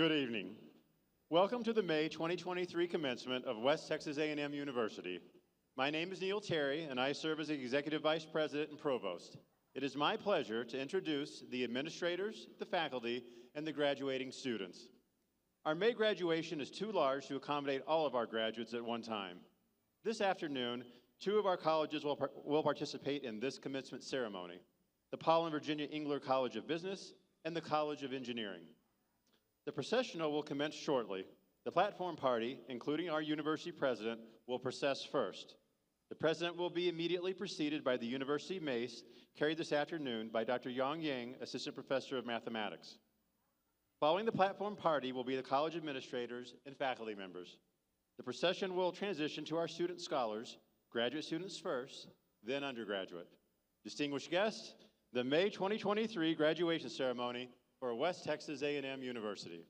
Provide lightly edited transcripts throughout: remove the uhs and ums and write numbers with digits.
Good evening. Welcome to the May 2023 commencement of West Texas A&M University. My name is Neil Terry, and I serve as the Executive Vice President and Provost. It is my pleasure to introduce the administrators, the faculty, and the graduating students. Our May graduation is too large to accommodate all of our graduates at one time. This afternoon, 2 of our colleges will participate in this commencement ceremony: the Paul and Virginia Engler College of Business and the College of Engineering. The processional will commence shortly. The platform party, including our university president, will process first. The president will be immediately preceded by the university mace, carried this afternoon by Dr. Yang Yang, Assistant Professor of Mathematics. Following the platform party will be the college administrators and faculty members. The procession will transition to our student scholars, graduate students first, then undergraduate. Distinguished guests, the May 2023 graduation ceremony for West Texas A&M University.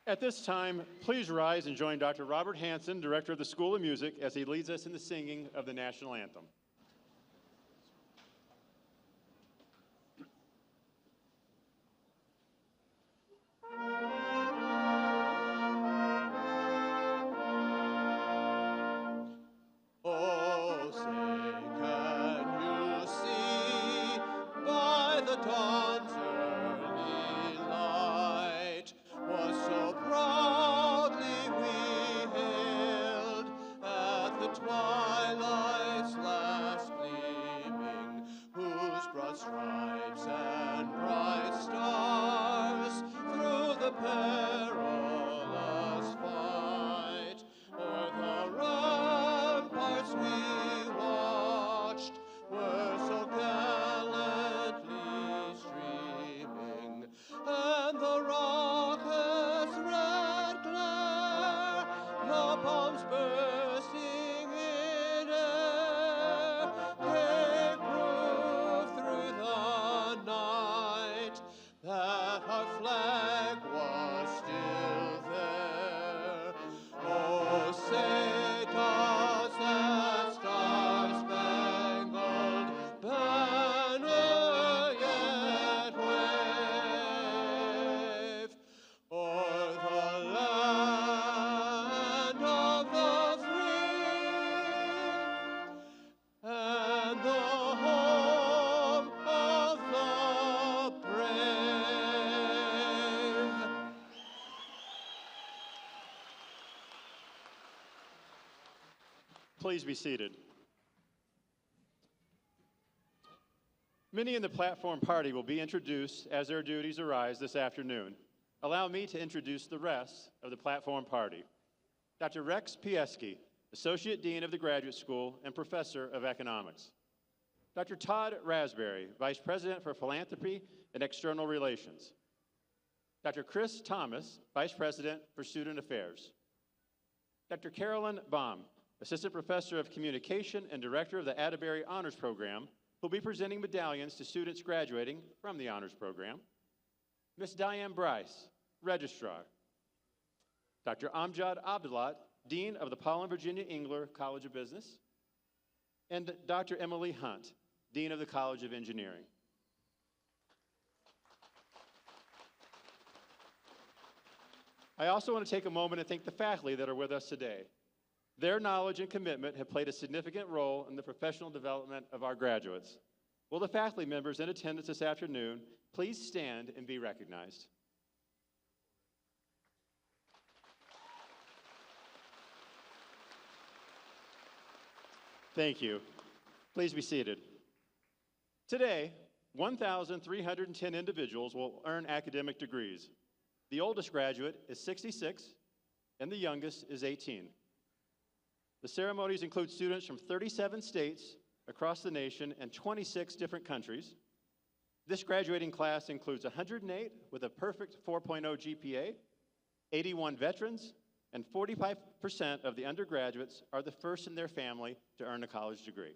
At this time, please rise and join Dr. Robert Hanson, Director of the School of Music, as he leads us in the singing of the National Anthem. Oh, say, can you see by the dawn's early light was so proudly we hailed at the twilight's last gleaming, whose broad stripes and bright stars through the perilous fight o'er the ramparts we watched were so gallantly streaming, and the rocket's red glare, the bombs bursting in air, gave proof through the night that our flag was still there. Oh, say does that star-spangled banner yet wave o'er the land of the free and the home of the brave? Please be seated. Many in the platform party will be introduced as their duties arise this afternoon. Allow me to introduce the rest of the platform party. Dr. Rex Piesky, Associate Dean of the Graduate School and Professor of Economics. Dr. Todd Raspberry, Vice President for Philanthropy and External Relations. Dr. Chris Thomas, Vice President for Student Affairs. Dr. Carolyn Baum, Assistant Professor of Communication and Director of the Atterbury Honors Program, who will be presenting medallions to students graduating from the Honors Program. Ms. Diane Bryce, Registrar. Dr. Amjad Abdullah, Dean of the Paul and Virginia Engler College of Business. And Dr. Emily Hunt, Dean of the College of Engineering. I also want to take a moment and thank the faculty that are with us today. Their knowledge and commitment have played a significant role in the professional development of our graduates. Will the faculty members in attendance this afternoon please stand and be recognized? Thank you. Please be seated. Today, 1,310 individuals will earn academic degrees. The oldest graduate is 66, and the youngest is 18. The ceremonies include students from 37 states across the nation and 26 different countries. This graduating class includes 108 with a perfect 4.0 GPA, 81 veterans, and 45% of the undergraduates are the first in their family to earn a college degree.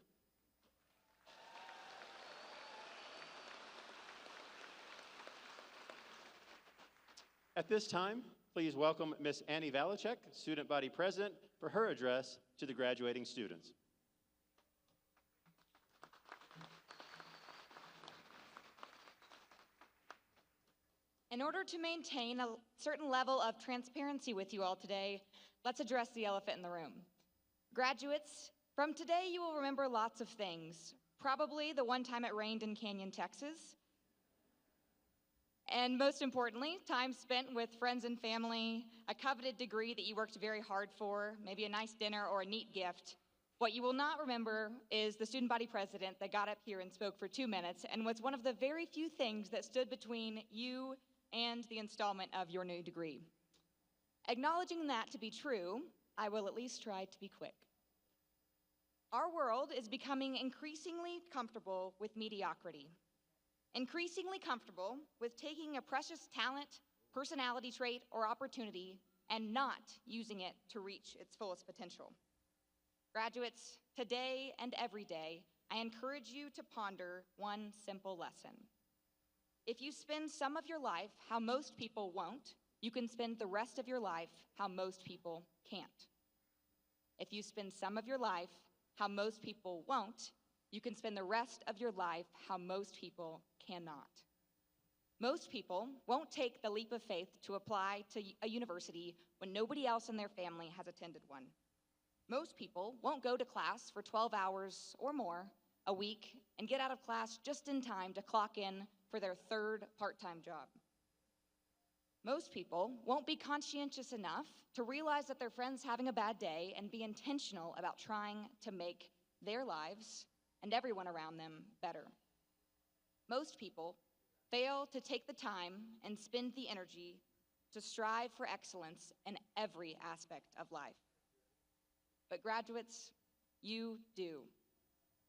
At this time, please welcome Ms. Annie Valachek, Student Body President, for her address to the graduating students. In order to maintain a certain level of transparency with you all today, let's address the elephant in the room. Graduates, from today you will remember lots of things. Probably the one time it rained in Canyon, Texas. And most importantly, time spent with friends and family, a coveted degree that you worked very hard for, maybe a nice dinner or a neat gift. What you will not remember is the student body president that got up here and spoke for 2 minutes and was one of the very few things that stood between you and the installment of your new degree. Acknowledging that to be true, I will at least try to be quick. Our world is becoming increasingly comfortable with mediocrity. Increasingly comfortable with taking a precious talent, personality trait, or opportunity and not using it to reach its fullest potential. Graduates, today and every day, I encourage you to ponder one simple lesson. If you spend some of your life how most people won't, you can spend the rest of your life how most people can't. If you spend some of your life how most people won't, you can spend the rest of your life how most people cannot. Most people won't take the leap of faith to apply to a university when nobody else in their family has attended one. Most people won't go to class for 12 hours or more a week and get out of class just in time to clock in for their third part-time job. Most people won't be conscientious enough to realize that their friend's having a bad day and be intentional about trying to make their lives and everyone around them better. Most people fail to take the time and spend the energy to strive for excellence in every aspect of life. But graduates, you do.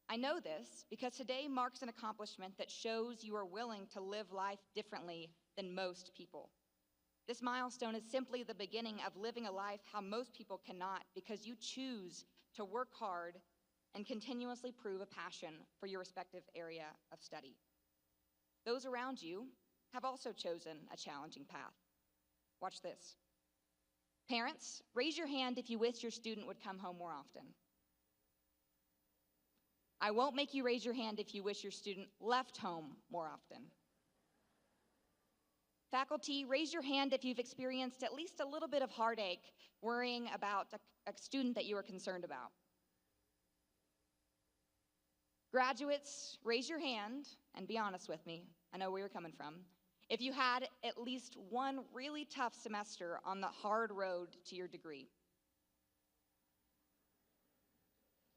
I know this because today marks an accomplishment that shows you are willing to live life differently than most people. This milestone is simply the beginning of living a life how most people cannot, because you choose to work hard and continuously prove a passion for your respective area of study. Those around you have also chosen a challenging path. Watch this. Parents, raise your hand if you wish your student would come home more often. I won't make you raise your hand if you wish your student left home more often. Faculty, raise your hand if you've experienced at least a little bit of heartache worrying about a student that you are concerned about. Graduates, raise your hand and be honest with me. I know where you're coming from. If you had at least one really tough semester on the hard road to your degree.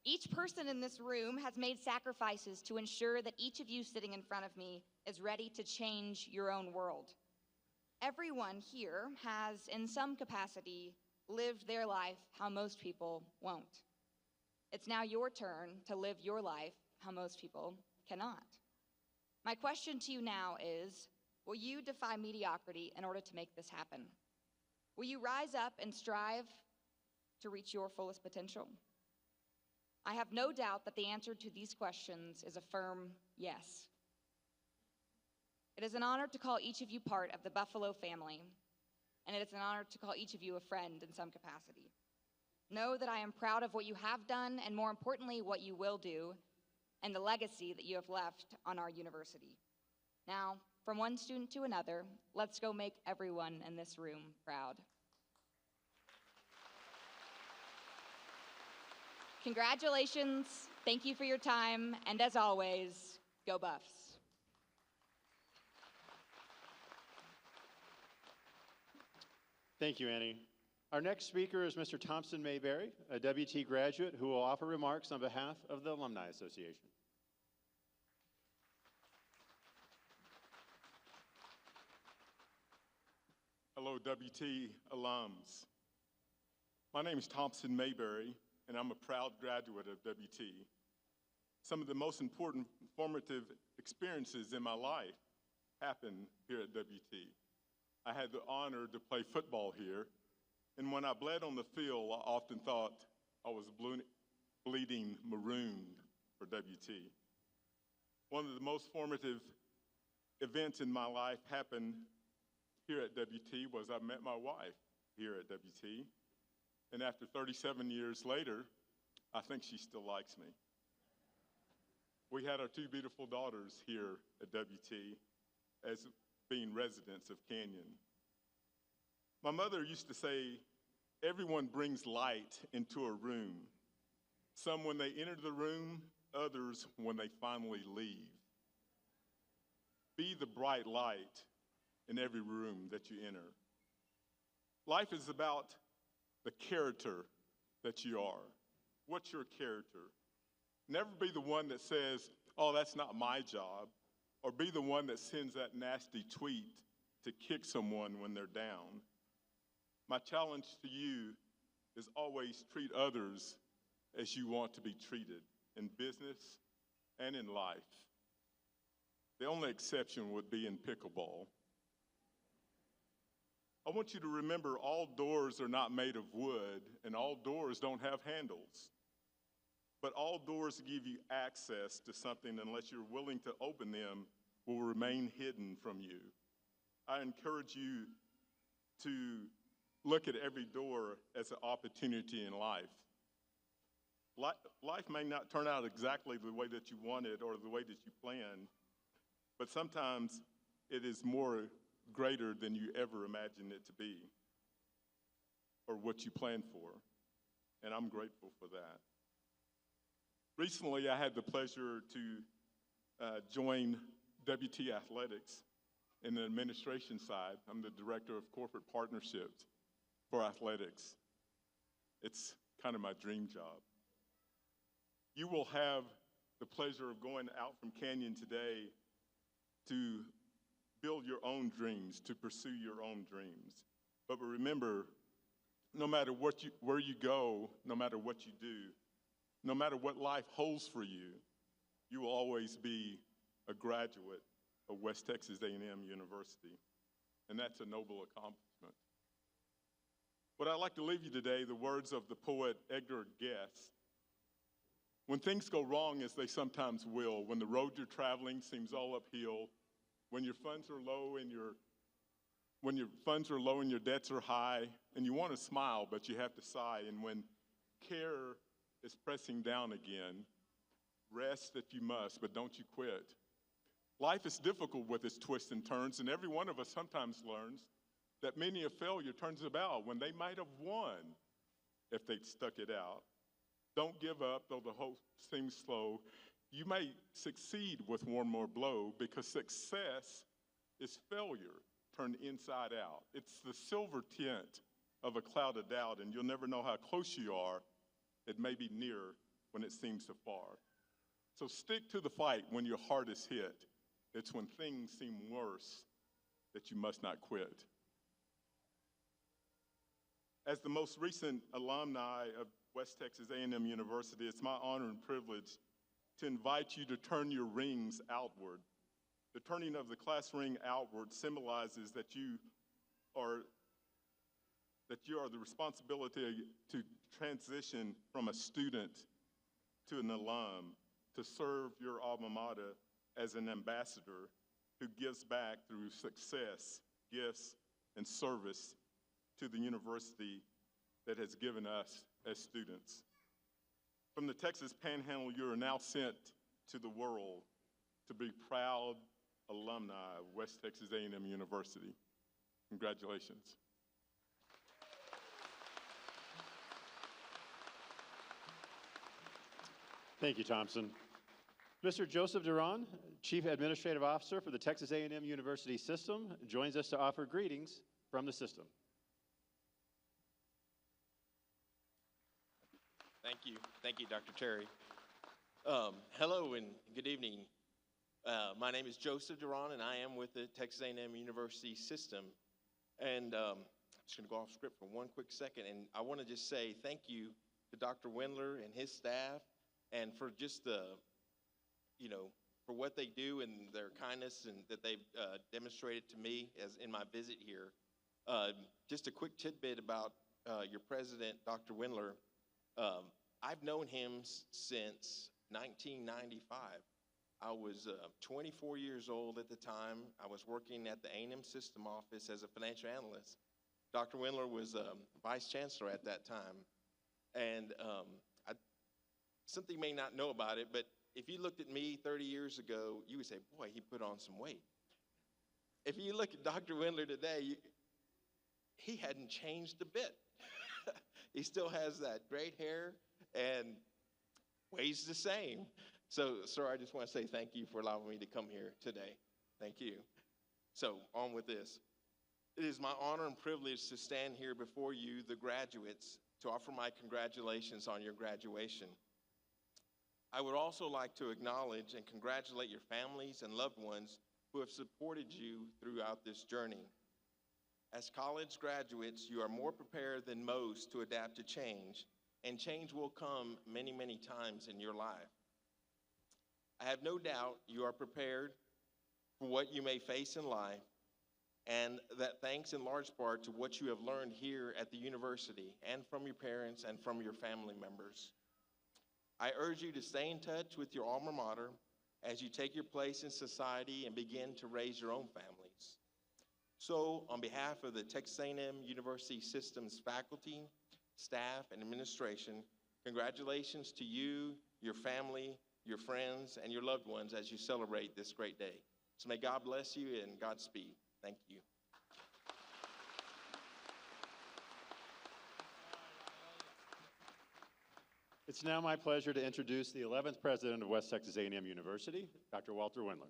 Each person in this room has made sacrifices to ensure that each of you sitting in front of me is ready to change your own world. Everyone here has, in some capacity, lived their life how most people won't. It's now your turn to live your life how most people cannot. My question to you now is, will you defy mediocrity in order to make this happen? Will you rise up and strive to reach your fullest potential? I have no doubt that the answer to these questions is a firm yes. It is an honor to call each of you part of the Buffalo family, and it is an honor to call each of you a friend in some capacity. Know that I am proud of what you have done, and more importantly, what you will do, and the legacy that you have left on our university. Now, from one student to another, let's go make everyone in this room proud. Congratulations, thank you for your time, and as always, go Buffs. Thank you, Annie. Our next speaker is Mr. Thompson Mayberry, a WT graduate who will offer remarks on behalf of the Alumni Association. Hello, WT alums. My name is Thompson Mayberry, and I'm a proud graduate of WT. Some of the most important formative experiences in my life happened here at WT. I had the honor to play football here, and when I bled on the field, I often thought I was bleeding marooned for WT. One of the most formative events in my life happened here at WT was I met my wife here at WT, and after 37 years later, I think she still likes me. We had our two beautiful daughters here at WT as being residents of Canyon. My mother used to say, everyone brings light into a room. Some when they enter the room, others when they finally leave. Be the bright light in every room that you enter. Life is about the character that you are. What's your character? Never be the one that says, oh, that's not my job, or be the one that sends that nasty tweet to kick someone when they're down. My challenge to you is always treat others as you want to be treated in business and in life. The only exception would be in pickleball. I want you to remember all doors are not made of wood, and all doors don't have handles. But all doors give you access to something unless you're willing to open them will remain hidden from you. I encourage you to look at every door as an opportunity in life. Life may not turn out exactly the way that you wanted or the way that you planned, but sometimes it is more greater than you ever imagined it to be or what you planned for, and I'm grateful for that. Recently, I had the pleasure to join WT Athletics in the administration side. I'm the Director of Corporate Partnerships for athletics. It's kind of my dream job. You will have the pleasure of going out from Canyon today to build your own dreams, to pursue your own dreams. But remember, no matter where you go, no matter what you do, no matter what life holds for you, you will always be a graduate of West Texas A&M University, and that's a noble accomplishment. But I'd like to leave you today the words of the poet Engler. When things go wrong, as they sometimes will, when the road you're traveling seems all uphill, when your funds are low and your debts are high, and you want to smile, but you have to sigh, and when care is pressing down again, rest if you must, but don't you quit. Life is difficult with its twists and turns, and every one of us sometimes learns that many a failure turns about when they might have won if they'd stuck it out. Don't give up, though the hope seems slow. You may succeed with one more blow, because success is failure turned inside out. It's the silver tint of a cloud of doubt, and you'll never know how close you are. It may be near when it seems so far. So stick to the fight when your heart is hit. It's when things seem worse that you must not quit. As the most recent alumni of West Texas A&M University, it's my honor and privilege to invite you to turn your rings outward. The turning of the class ring outward symbolizes that you are the responsibility to transition from a student to an alum, to serve your alma mater as an ambassador who gives back through success, gifts, and service to the university that has given us as students. From the Texas Panhandle, you are now sent to the world to be proud alumni of West Texas A&M University. Congratulations. Thank you, Thompson. Mr. Joseph Duran, Chief Administrative Officer for the Texas A&M University System, joins us to offer greetings from the system. Thank you, Dr. Terry. Hello and good evening. My name is Joseph Duran, and I am with the Texas A&M University System. And I'm just going to go off script for one quick second, and I want to just say thank you to Dr. Wendler and his staff, and for just for what they do and their kindness and that they've demonstrated to me as in my visit here. Just a quick tidbit about your president, Dr. Wendler. I've known him since 1995. I was 24 years old at the time. I was working at the A&M System office as a financial analyst. Dr. Wendler was vice chancellor at that time. And something you may not know about it, but if you looked at me 30 years ago, you would say, boy, he put on some weight. If you look at Dr. Wendler today, he hadn't changed a bit. He still has that great hair and weighs the same. So, sir, I just want to say thank you for allowing me to come here today. Thank you. So, on with this. It is my honor and privilege to stand here before you, the graduates, to offer my congratulations on your graduation. I would also like to acknowledge and congratulate your families and loved ones who have supported you throughout this journey. As college graduates, you are more prepared than most to adapt to change, and change will come many, many times in your life. I have no doubt you are prepared for what you may face in life, and that thanks in large part to what you have learned here at the university and from your parents and from your family members. I urge you to stay in touch with your alma mater as you take your place in society and begin to raise your own families. So, on behalf of the Texas A&M University Systems faculty, staff, and administration, congratulations to you, your family, your friends, and your loved ones as you celebrate this great day. So may God bless you and Godspeed. Thank you. It's now my pleasure to introduce the 11th president of West Texas A&M University, Dr. Walter Wendler.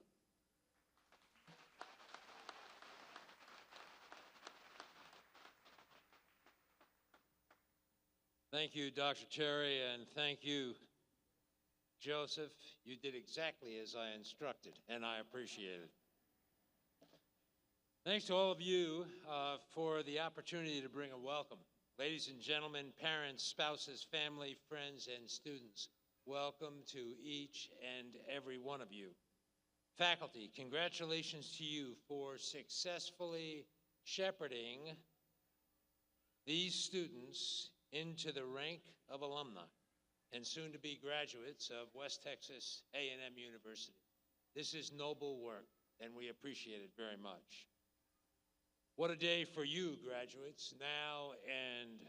Thank you, Dr. Terry, and thank you, Joseph. You did exactly as I instructed, and I appreciate it. Thanks to all of you for the opportunity to bring a welcome. Ladies and gentlemen, parents, spouses, family, friends, and students, welcome to each and every one of you. Faculty, congratulations to you for successfully shepherding these students into the rank of alumni and soon-to-be graduates of West Texas A&M University. This is noble work, and we appreciate it very much. What a day for you, graduates, now and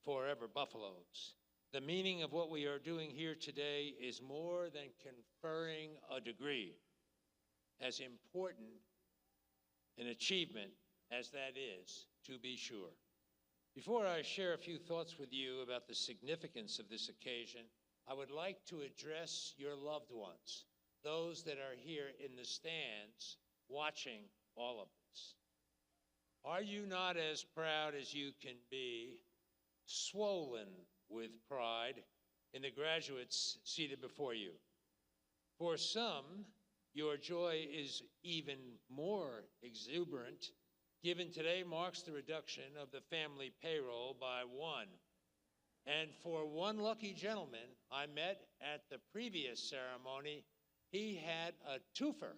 forever Buffaloes. The meaning of what we are doing here today is more than conferring a degree, as important an achievement as that is, to be sure. Before I share a few thoughts with you about the significance of this occasion, I would like to address your loved ones, those that are here in the stands watching all of this. Are you not as proud as you can be, swollen with pride in the graduates seated before you? For some, your joy is even more exuberant, given today marks the reduction of the family payroll by one. And for one lucky gentleman I met at the previous ceremony, he had a twofer,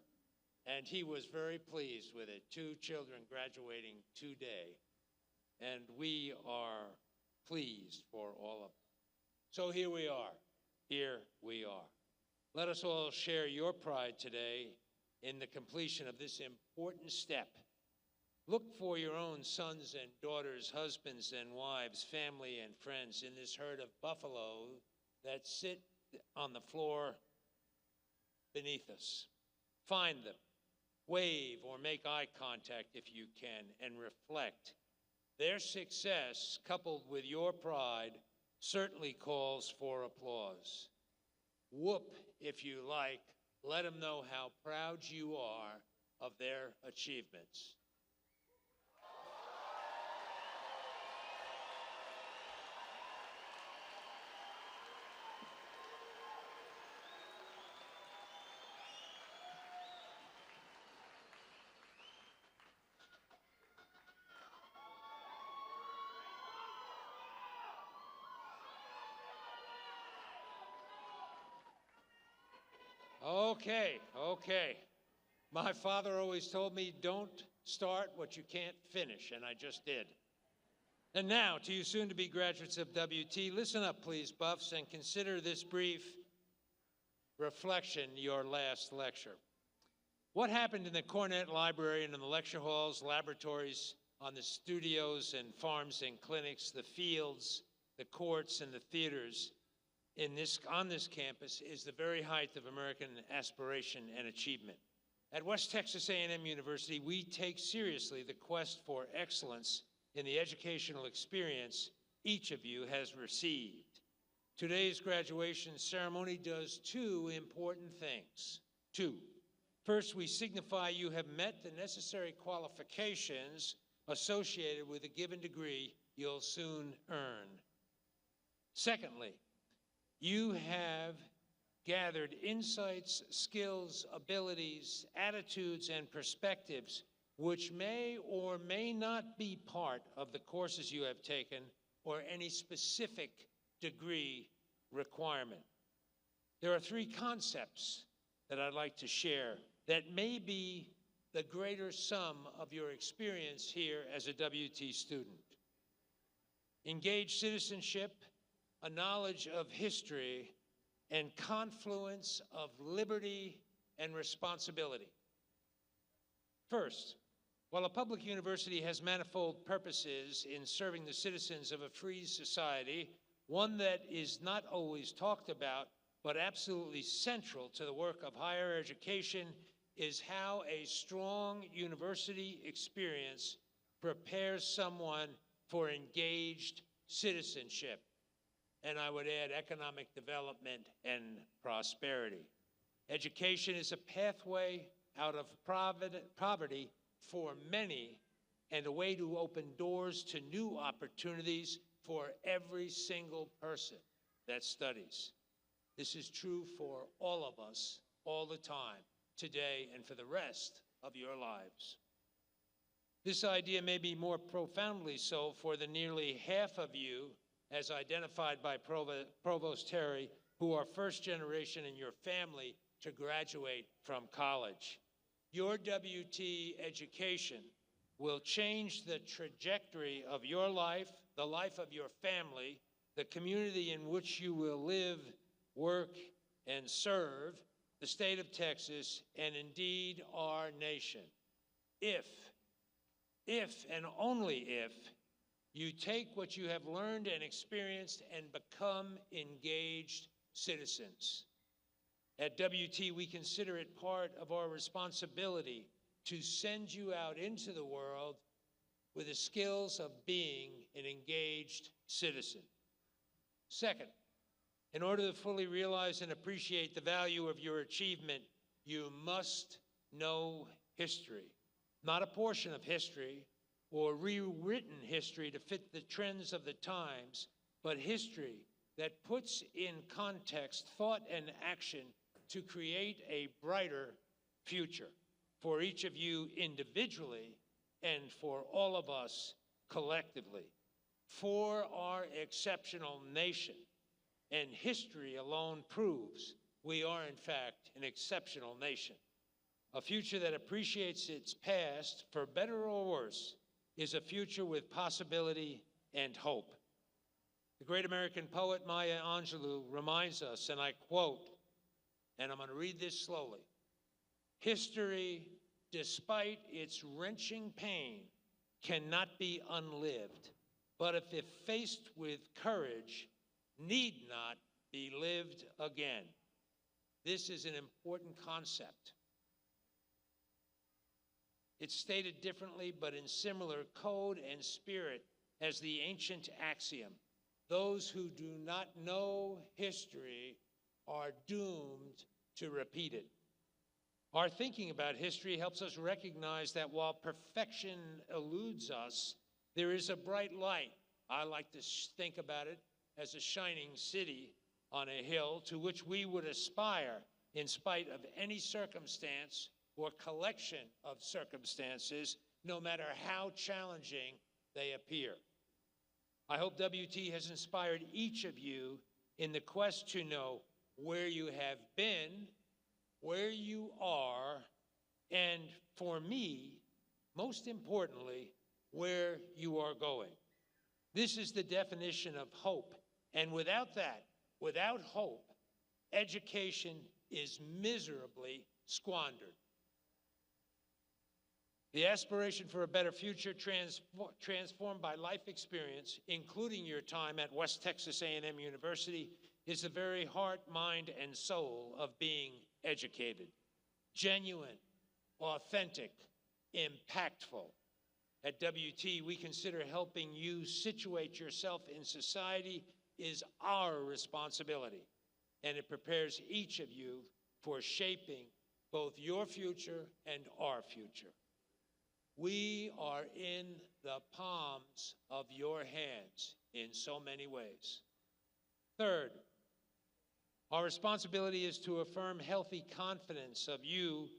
and he was very pleased with it. 2 children graduating today, and we are pleased for all of them. So here we are. Here we are. Let us all share your pride today in the completion of this important step. Look for your own sons and daughters, husbands and wives, family and friends in this herd of buffalo that sit on the floor beneath us. Find them, wave or make eye contact if you can, and reflect. Their success, coupled with your pride, certainly calls for applause. Whoop, if you like, let them know how proud you are of their achievements. Okay. My father always told me, don't start what you can't finish, and I just did. And now, to you soon-to-be graduates of WT, listen up, please, Buffs, and consider this brief reflection your last lecture. What happened in the Cornett Library and in the lecture halls, laboratories, on the studios and farms and clinics, the fields, the courts, and the theaters on this campus is the very height of American aspiration and achievement. At West Texas A&M University, we take seriously the quest for excellence in the educational experience each of you has received. Today's graduation ceremony does 2 important things. 2. First, we signify you have met the necessary qualifications associated with a given degree you'll soon earn. Secondly, you have gathered insights, skills, abilities, attitudes, and perspectives which may or may not be part of the courses you have taken or any specific degree requirement. There are 3 concepts that I'd like to share that may be the greater sum of your experience here as a WT student. Engaged citizenship, a knowledge of history, and confluence of liberty and responsibility. First, While a public university has manifold purposes in serving the citizens of a free society, one that is not always talked about, but absolutely central to the work of higher education, is how a strong university experience prepares someone for engaged citizenship, and I would add economic development and prosperity. Education is a pathway out of poverty for many and a way to open doors to new opportunities for every single person that studies. This is true for all of us all the time, today and for the rest of your lives. This idea may be more profoundly so for the nearly half of you, as identified by Provost Terry, who are first generation in your family to graduate from college. Your WT education will change the trajectory of your life, the life of your family, the community in which you will live, work, and serve, the state of Texas, and indeed our nation. If and only if you take what you have learned and experienced and become engaged citizens. At WT, we consider it part of our responsibility to send you out into the world with the skills of being an engaged citizen. Second, in order to fully realize and appreciate the value of your achievement, you must know history. Not a portion of history or rewritten history to fit the trends of the times, but history that puts in context thought and action to create a brighter future for each of you individually and for all of us collectively. For our exceptional nation, and history alone proves we are in fact an exceptional nation. A future that appreciates its past, for better or worse, is a future with possibility and hope. The great American poet Maya Angelou reminds us, and I quote, and I'm going to read this slowly, "History, despite its wrenching pain, cannot be unlived, but if faced with courage, need not be lived again." This is an important concept. It's stated differently, but in similar code and spirit as the ancient axiom, "Those who do not know history are doomed to repeat it." Our thinking about history helps us recognize that while perfection eludes us, there is a bright light. I like to think about it as a shining city on a hill to which we would aspire in spite of any circumstance or collection of circumstances, no matter how challenging they appear. I hope WT has inspired each of you in the quest to know where you have been, where you are, and for me, most importantly, where you are going. This is the definition of hope, and without that, without hope, education is miserably squandered. The aspiration for a better future transformed by life experience, including your time at West Texas A&M University, is the very heart, mind, and soul of being educated. Genuine, authentic, impactful. At WT, we consider helping you situate yourself in society is our responsibility, and it prepares each of you for shaping both your future and our future. We are in the palms of your hands in so many ways. Third, our responsibility is to affirm healthy confidence of you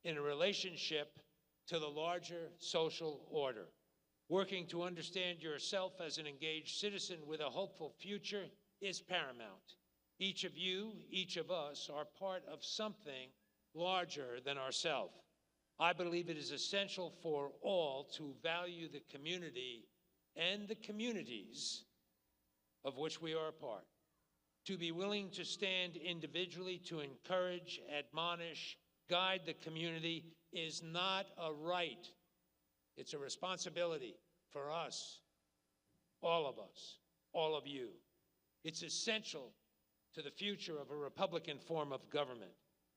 in a relationship to the larger social order. Working to understand yourself as an engaged citizen with a hopeful future is paramount. Each of you, each of us, are part of something larger than ourselves. I believe it is essential for all to value the community and the communities of which we are a part, to be willing to stand individually to encourage, admonish, guide the community is not a right. It's a responsibility for us, all of you. It's essential to the future of a Republican form of government.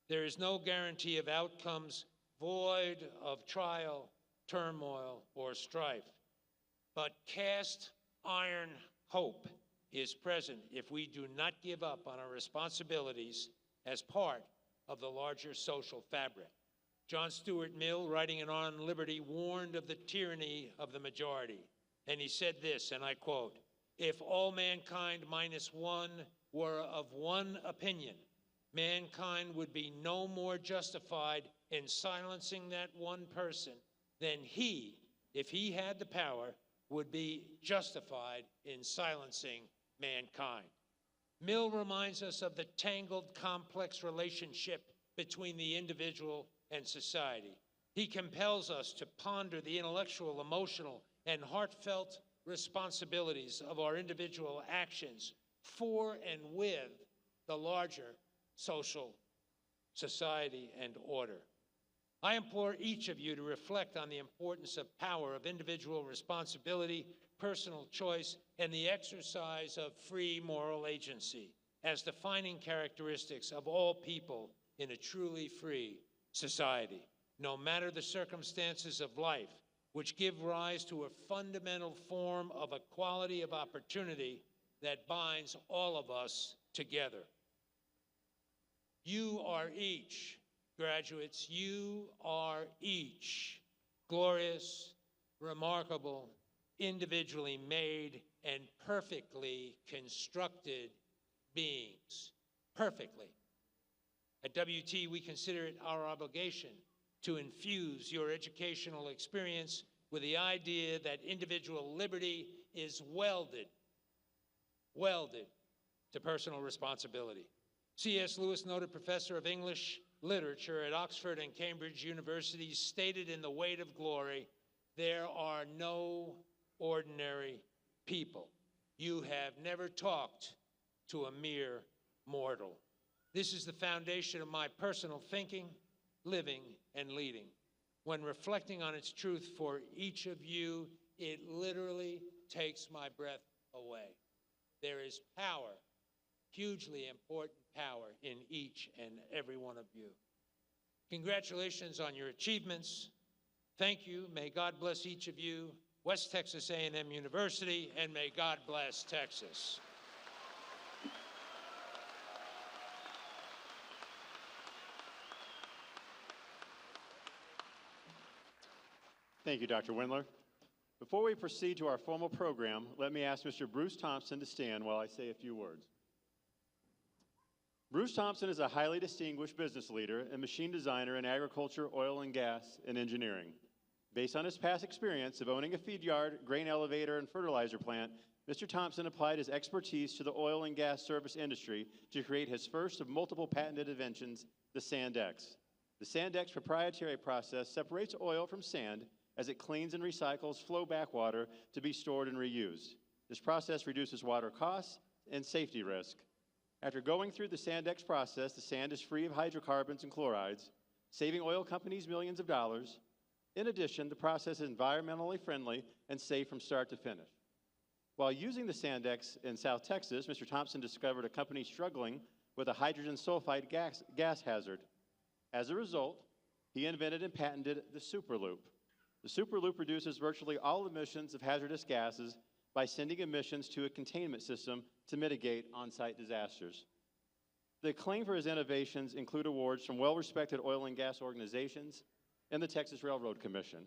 There is no guarantee of outcomes void of trial, turmoil, or strife. But cast iron hope is present if we do not give up on our responsibilities as part of the larger social fabric. John Stuart Mill, writing in On Liberty, warned of the tyranny of the majority. And he said this, and I quote, "If all mankind minus one were of one opinion, mankind would be no more justified in silencing that one person than he, if he had the power, would be justified in silencing mankind." Mill reminds us of the tangled, complex relationship between the individual and society. He compels us to ponder the intellectual, emotional, and heartfelt responsibilities of our individual actions for and with the larger social society and order. I implore each of you to reflect on the importance of power, of individual responsibility, personal choice, and the exercise of free moral agency as defining characteristics of all people in a truly free society, no matter the circumstances of life, which give rise to a fundamental form of equality of opportunity that binds all of us together. You are each, graduates, you are each glorious, remarkable, individually made, and perfectly constructed beings. Perfectly. At WT, we consider it our obligation to infuse your educational experience with the idea that individual liberty is welded to personal responsibility. C.S. Lewis, noted professor of English literature at Oxford and Cambridge universities, stated in The Weight of Glory, "There are no ordinary people. You have never talked to a mere mortal." This is the foundation of my personal thinking, living, and leading. When reflecting on its truth for each of you, it literally takes my breath away. There is power, hugely important power, in each and every one of you. Congratulations on your achievements. Thank you. May God bless each of you. West Texas A&M University, and may God bless Texas. Thank you, Dr. Windler. Before we proceed to our formal program, let me ask Mr. Bruce Thompson to stand while I say a few words. Bruce Thompson is a highly distinguished business leader and machine designer in agriculture, oil and gas, and engineering. Based on his past experience of owning a feed yard, grain elevator, and fertilizer plant, Mr. Thompson applied his expertise to the oil and gas service industry to create his first of multiple patented inventions, the Sandex. The Sandex proprietary process separates oil from sand as it cleans and recycles flowback water to be stored and reused. This process reduces water costs and safety risk. After going through the Sandex process, the sand is free of hydrocarbons and chlorides, saving oil companies millions of dollars. In addition, the process is environmentally friendly and safe from start to finish. While using the Sandex in South Texas, Mr. Thompson discovered a company struggling with a hydrogen sulfide gas hazard. As a result, he invented and patented the Superloop. The Superloop reduces virtually all emissions of hazardous gases by sending emissions to a containment system to mitigate on-site disasters. The acclaim for his innovations include awards from well-respected oil and gas organizations and the Texas Railroad Commission.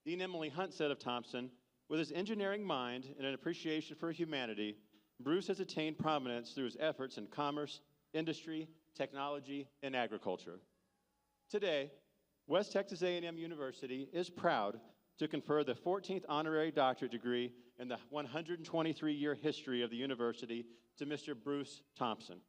Dean Emily Hunt said of Thompson, "With his engineering mind and an appreciation for humanity, Bruce has attained prominence through his efforts in commerce, industry, technology, and agriculture." Today, West Texas A&M University is proud to confer the 14th Honorary Doctorate degree in the 123-year history of the university to Mr. Bruce Thompson.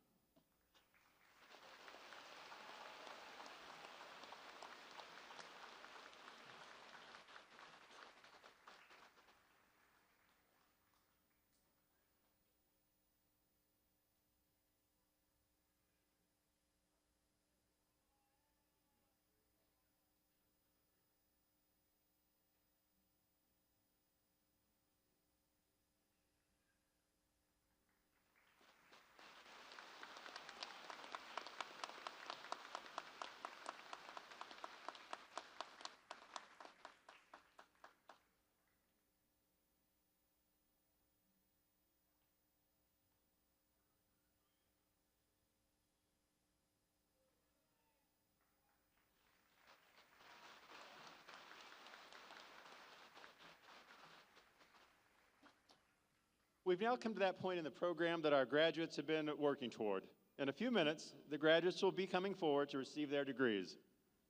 We've now come to that point in the program that our graduates have been working toward. In a few minutes, the graduates will be coming forward to receive their degrees.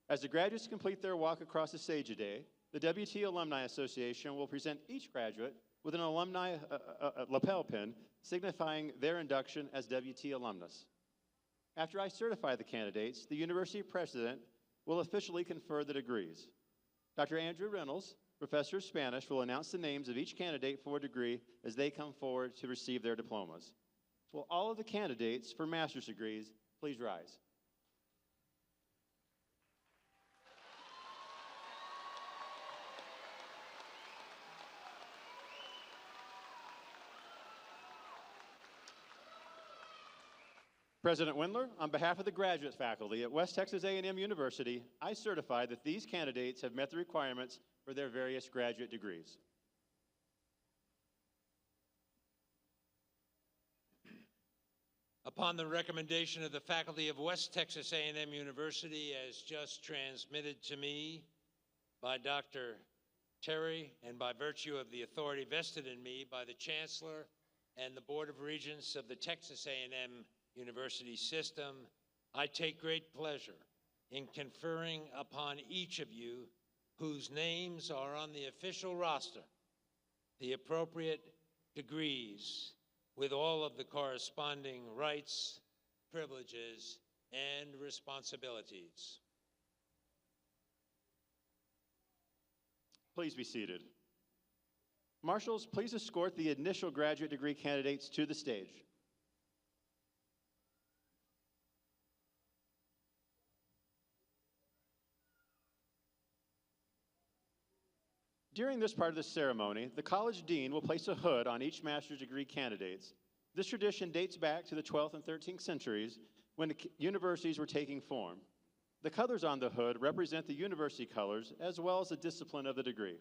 As the graduates complete their walk across the stage today, the WT Alumni Association will present each graduate with an alumni lapel pin signifying their induction as WT alumnus. After I certify the candidates, the university president will officially confer the degrees. Dr. Andrew Reynolds, professor of Spanish, will announce the names of each candidate for a degree as they come forward to receive their diplomas. Will all of the candidates for master's degrees please rise? President Wendler, on behalf of the graduate faculty at West Texas A&M University, I certify that these candidates have met the requirements for their various graduate degrees. Upon the recommendation of the faculty of West Texas A&M University, as just transmitted to me by Dr. Terry, and by virtue of the authority vested in me by the Chancellor and the Board of Regents of the Texas A&M University system, I take great pleasure in conferring upon each of you whose names are on the official roster the appropriate degrees with all of the corresponding rights, privileges, and responsibilities. Please be seated. Marshals, please escort the initial graduate degree candidates to the stage. During this part of the ceremony, the college dean will place a hood on each master's degree candidates. This tradition dates back to the 12th and 13th centuries when the universities were taking form. The colors on the hood represent the university colors as well as the discipline of the degree.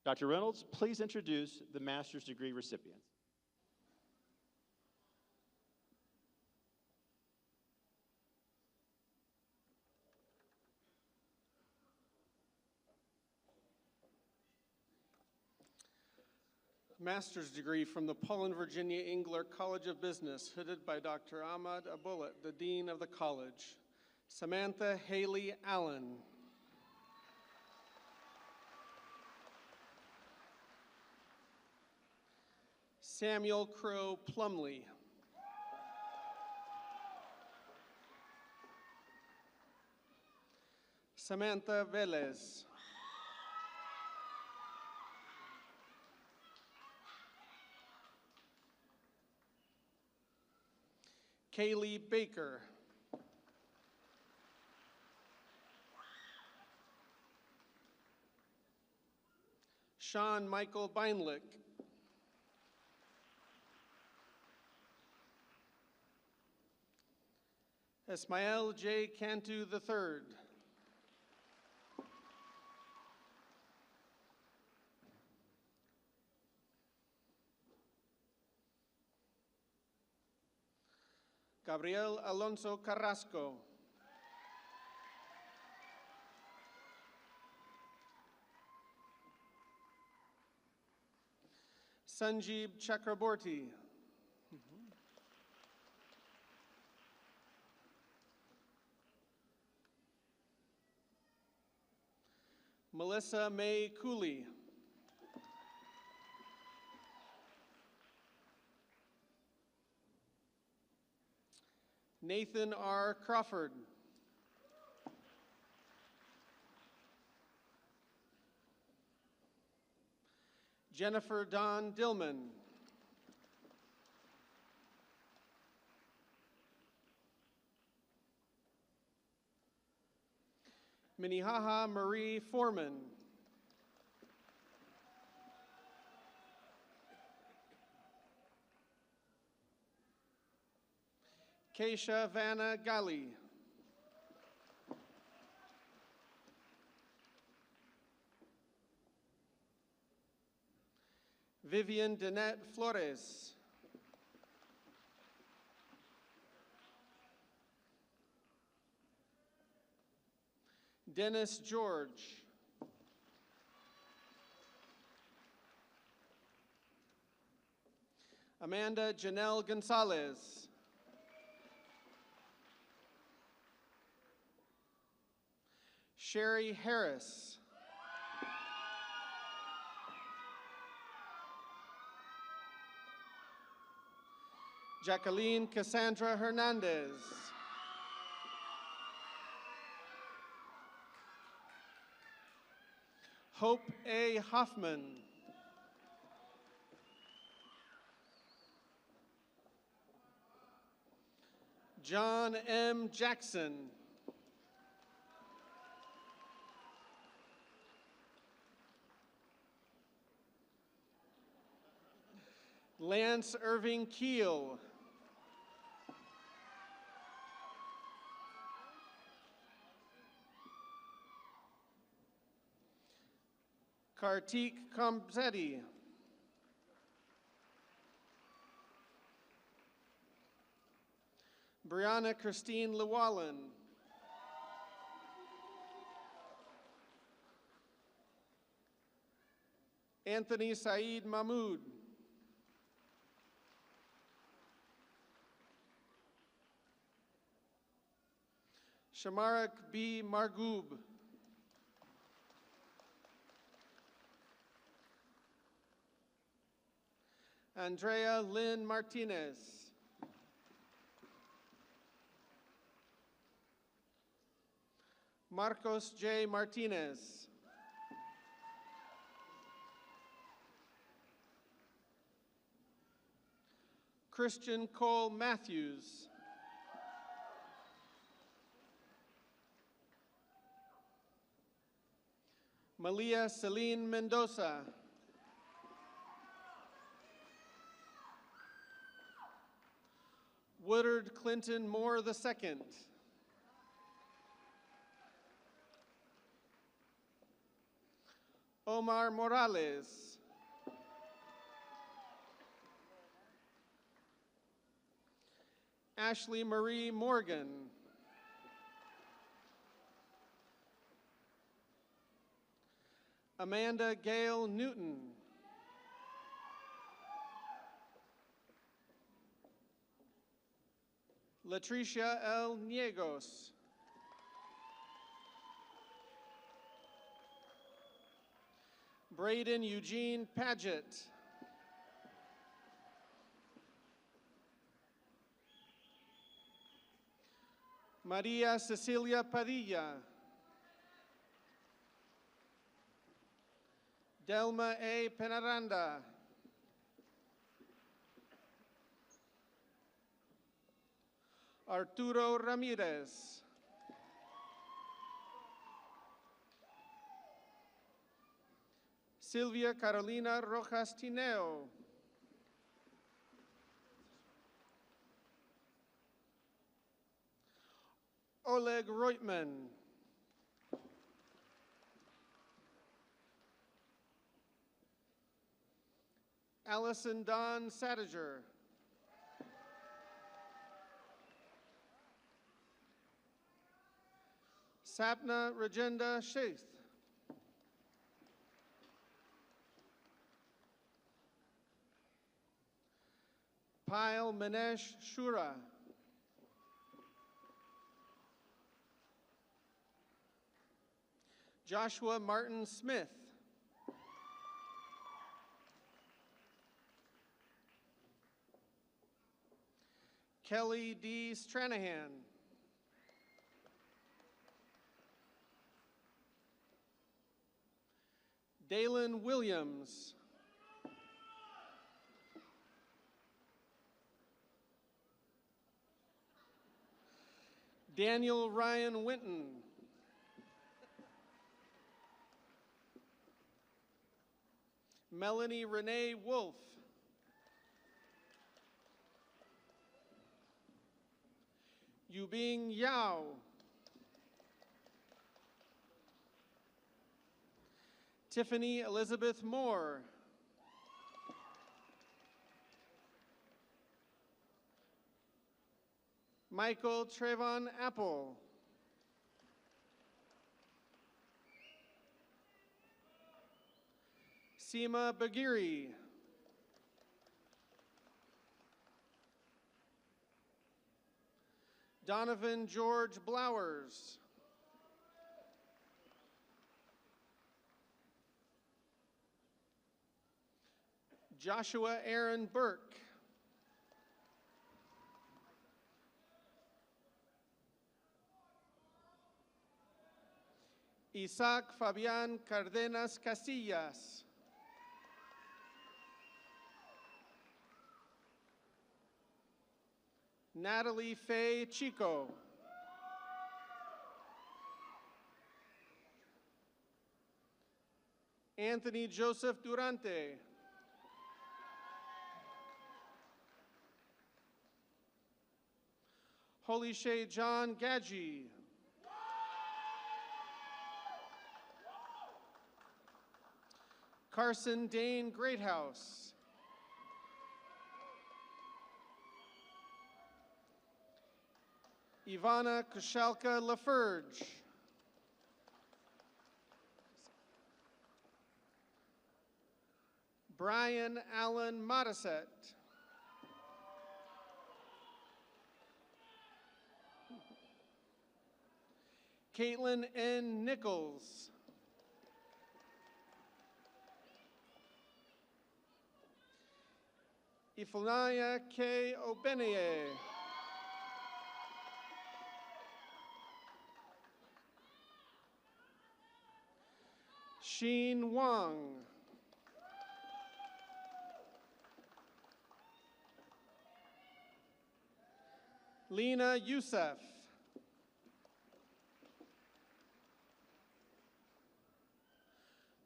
Dr. Reynolds, please introduce the master's degree recipients. Master's degree from the Paulin, Virginia Engler College of Business, hooded by Dr. Ahmad Abullet, the Dean of the College. Samantha Haley Allen. Samuel Crow Plumley. Samantha Velez. Kaylee Baker. Sean Michael Beinlick. Ismael J. Cantu III. Gabriel Alonso Carrasco. Sanjeeb Chakraborty. Melissa May Cooley. Nathan R. Crawford. Jennifer Dawn Dillman. Minnehaha Marie Foreman. Keisha Vanna Gali. Vivian Danette Flores. Dennis George. Amanda Janelle Gonzalez. Sherry Harris. Jacqueline Cassandra Hernandez. Hope A. Hoffman. John M. Jackson. Lance Irving Keel. Kartik Kamsetti. Brianna Christine Llewellyn. Anthony Saeed Mahmood. Shamarak B. Margoob. Andrea Lynn Martinez. Marcos J. Martinez. Christian Cole Matthews. Malia Celine Mendoza. Woodard Clinton Moore II. Omar Morales. Ashley Marie Morgan. Amanda Gail Newton. Latricia L. Niegos. Braden Eugene Paget. Maria Cecilia Padilla. Delma A. Penaranda. Arturo Ramirez. Silvia Carolina Rojas Tineo. Oleg Reutman. Allison Dawn Sadiger. Sapna Rajenda Sheikh. Pyle Manesh Shura. Joshua Martin Smith. Kelly D. Stranahan. Dalen Williams. Daniel Ryan Winton. Melanie Renee Wolf. Yubing Yao. Tiffany Elizabeth Moore. Michael Trayvon Apple. Seema Bagiri. Donovan George Blowers. Joshua Aaron Burke. Isaac Fabian Cardenas Casillas. Natalie Faye Chico. Anthony Joseph Durante. Holy Shay John Gadji. Carson Dane Greathouse. Ivana Kushalka Laferge. Brian Allen Modisette. Caitlin N. Nichols. Ifulaya K. Obeneye. Sheen Wang. Lena Youssef.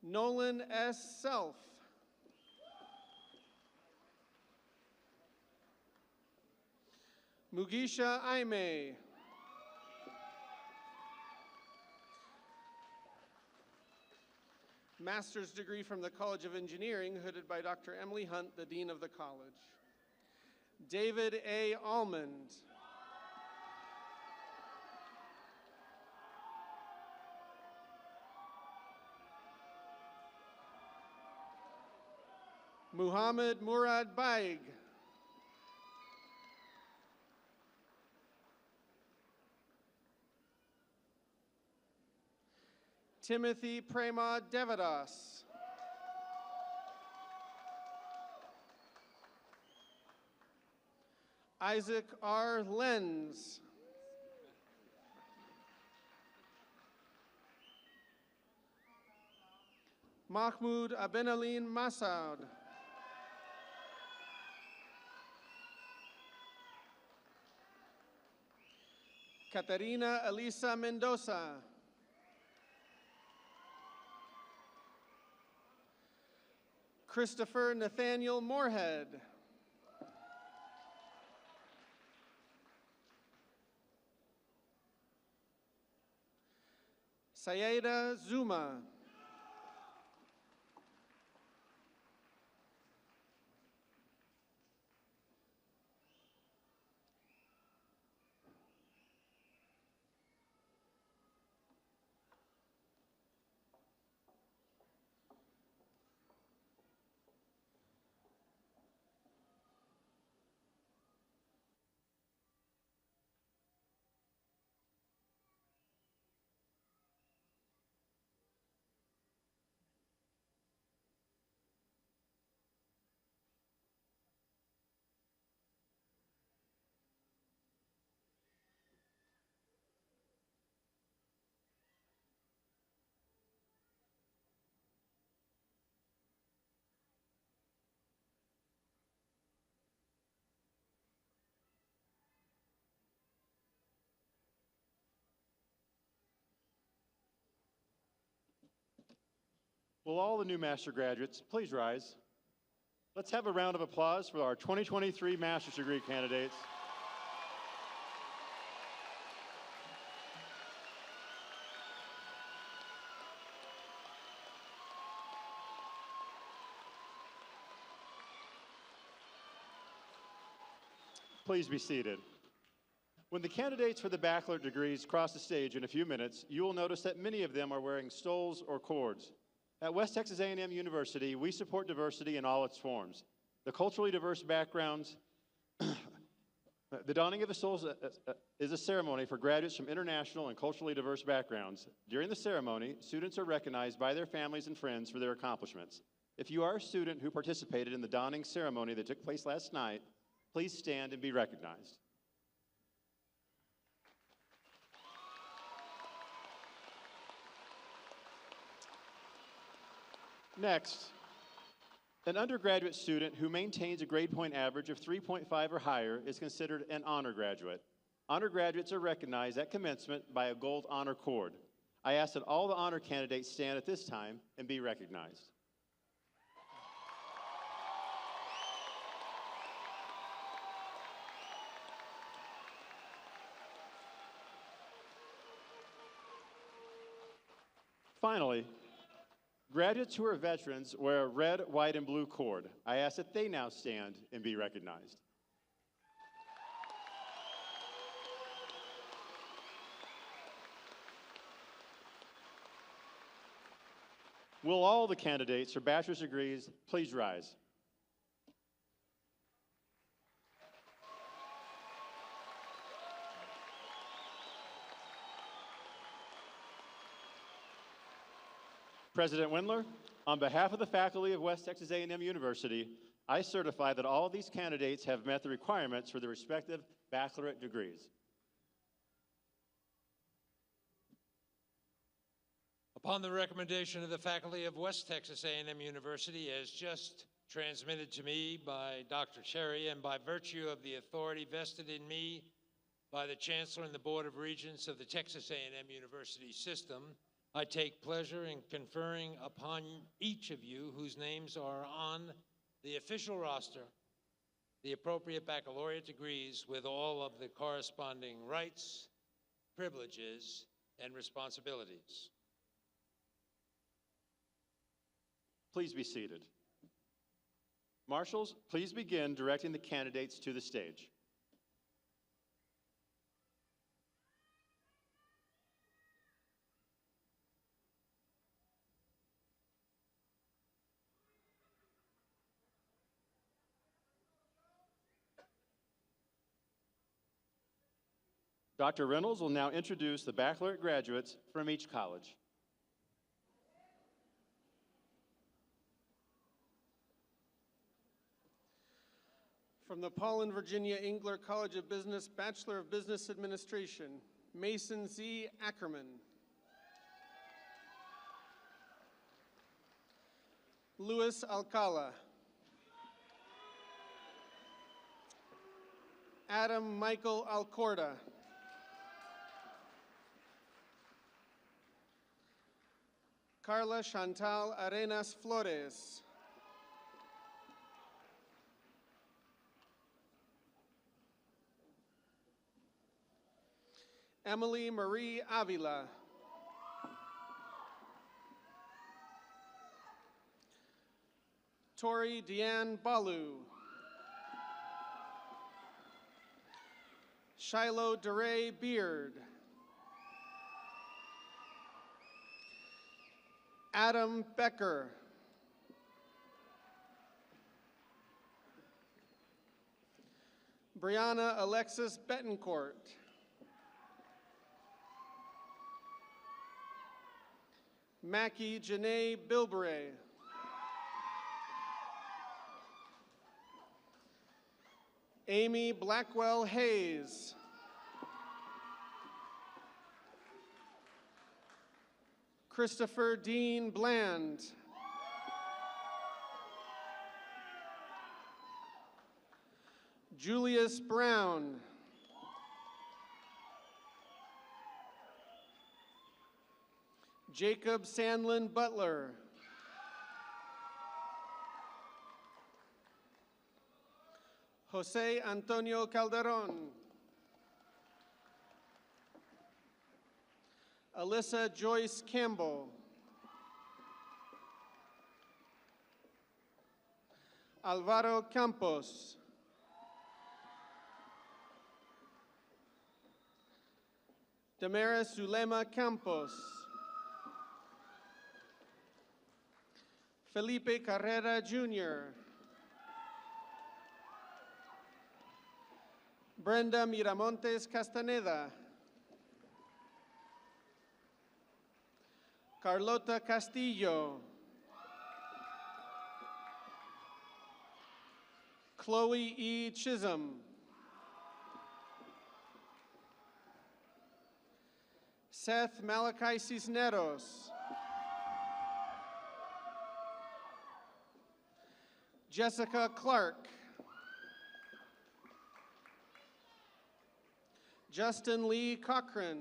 Nolan S. Self. Mugisha Aime. Master's degree from the College of Engineering, hooded by Dr. Emily Hunt, the Dean of the College. David A. Almond. Muhammad Murad Baig. Timothy Prema Devadas. Isaac R. Lenz. Mahmoud Abenalin Masoud. Catarina Elisa Mendoza. Christopher Nathaniel Moorhead. Sayeda Zuma. Will all the new master graduates please rise? Let's have a round of applause for our 2023 master's degree candidates. Please be seated. When the candidates for the bachelor degrees cross the stage in a few minutes, you will notice that many of them are wearing stoles or cords. At West Texas A&M University, we support diversity in all its forms. The culturally diverse backgrounds The donning of the souls is a ceremony for graduates from international and culturally diverse backgrounds. During the ceremony, students are recognized by their families and friends for their accomplishments. If you are a student who participated in the donning ceremony that took place last night, please stand and be recognized. Next, an undergraduate student who maintains a grade point average of 3.5 or higher is considered an honor graduate. Honor graduates are recognized at commencement by a gold honor cord. I ask that all the honor candidates stand at this time and be recognized. Finally, graduates who are veterans wear a red, white, and blue cord. I ask that they now stand and be recognized. Will all the candidates for bachelor's degrees please rise? President Wendler, on behalf of the faculty of West Texas A&M University, I certify that all of these candidates have met the requirements for their respective baccalaureate degrees. Upon the recommendation of the faculty of West Texas A&M University, as just transmitted to me by Dr. Cherry, and by virtue of the authority vested in me by the Chancellor and the Board of Regents of the Texas A&M University system, I take pleasure in conferring upon each of you whose names are on the official roster the appropriate baccalaureate degrees with all of the corresponding rights, privileges, and responsibilities. Please be seated. Marshals, please begin directing the candidates to the stage. Dr. Reynolds will now introduce the baccalaureate graduates from each college. From the Paul and Virginia Engler College of Business, Bachelor of Business Administration, Mason Z. Ackerman. Luis Alcala. Adam Michael Alcorda. Carla Chantal Arenas Flores. Emily Marie Avila. Tori Deanne Balu. Shiloh DeRay Beard. Adam Becker. Brianna Alexis Betancourt. Mackie Janae Bilbray. Amy Blackwell Hayes. Christopher Dean Bland. Julius Brown. Jacob Sandlin Butler. Jose Antonio Calderon. Alyssa Joyce Campbell. Alvaro Campos. Damaris Zulema Campos. Felipe Carrera Jr. Brenda Miramontes Castaneda. Carlota Castillo. Chloe E. Chisholm. Seth Malachi Cisneros. Jessica Clark. Justin Lee Cochran.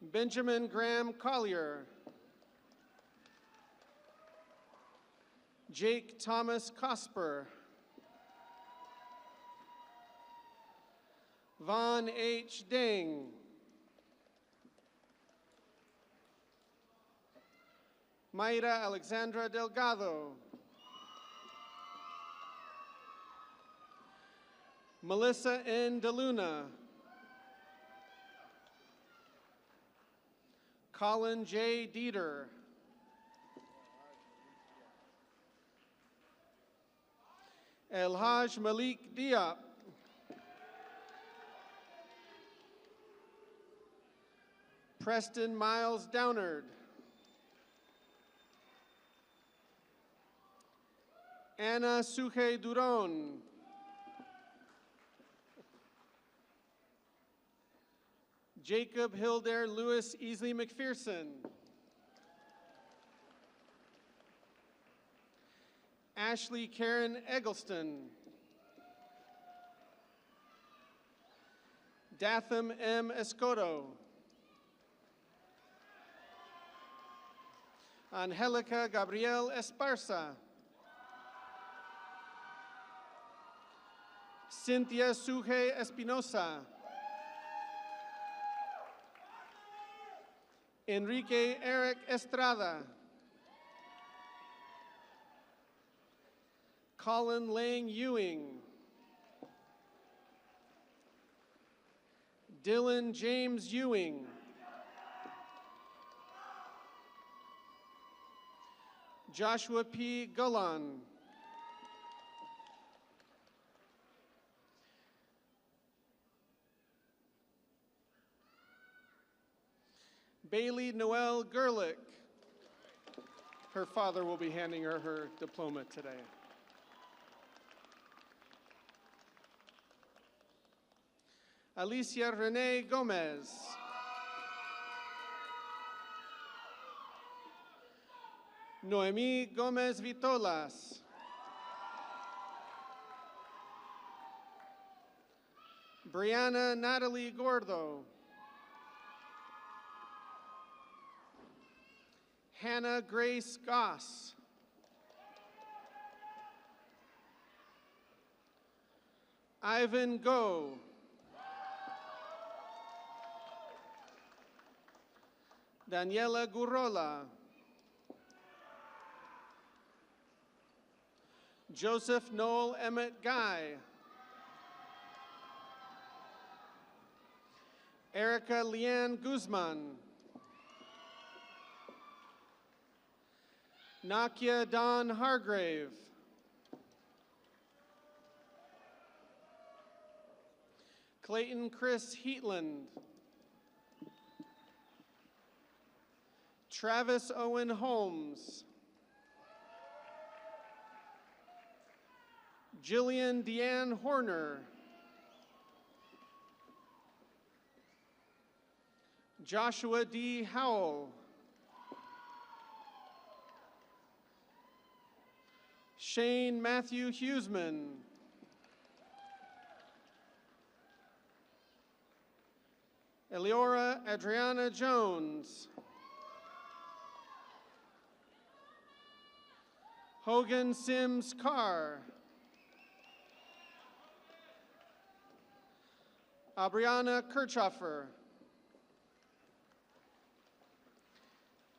Benjamin Graham Collier. Jake Thomas Cosper. Vaughn H. Ding. Mayra Alexandra Delgado. Melissa N. DeLuna. Colin J. Dieter. Elhaj Malik Diop. Preston Miles Downard. Anna Suche Duron. Jacob Hilder Lewis Easley McPherson. Ashley Karen Eggleston. Datham M. Escoto. Angelica Gabriel Esparza. Cynthia Suge Espinosa. Enrique Eric Estrada. Colin Lang Ewing. Dylan James Ewing. Joshua P. Gullan. Bailey Noel Gerlich. Her father will be handing her her diploma today. Alicia Renee Gomez. Noemi Gomez Vitolas. Brianna Natalie Gordo. Hannah Grace Goss. Ivan Go. Daniela Gurrola. Joseph Noel Emmett Guy. Erica Leanne Guzman. Nakia Don Hargrave. Clayton Chris Heatland. Travis Owen Holmes. Jillian Deanne Horner. Joshua D. Howell. Shane Matthew Huseman. Eliora Adriana Jones. Hogan Sims Carr. Abriana Kirchhoffer.